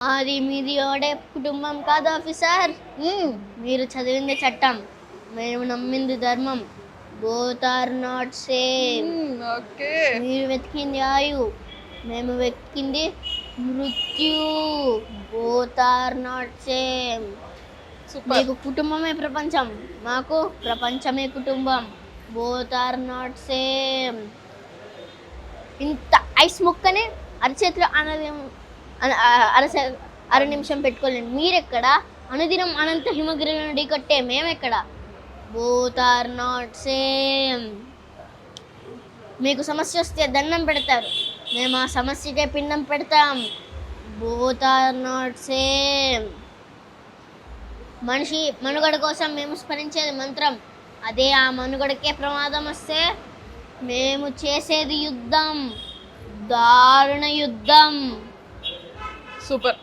అది మీది ఓడే కుటుంబం కాదు ఆఫీసర్. మీరు చదివింది చట్టం, మేము నమ్మింది ధర్మం. Both are not same. Okay. మీరు వెతికింది ఆయు, మేము వెతికింది మృత్యు. Both are not same. Super. మీకు కుటుంబమే ప్రపంచం, మాకు ప్రపంచమే కుటుంబం. Both are not same. ఇంత ఐస్ ముక్కనే అరచేతిలో అర నిమిషం పెట్టుకోలేండి. మీరెక్కడ? అనుదినం అనంత హిమగిరిలను ఢీకొట్టే మేమెక్కడ? Both are not same. మీకు సమస్య వస్తే దండం పెడతారు, మేము ఆ సమస్యకే పిండం పెడతాం. Both are not same. మనిషి మనుగడ కోసం మేము స్మరించేది మంత్రం, అదే ఆ మనుగడకే ప్రమాదం వస్తే మేము చేసేది యుద్ధం, దారుణ యుద్ధం. సూపర్.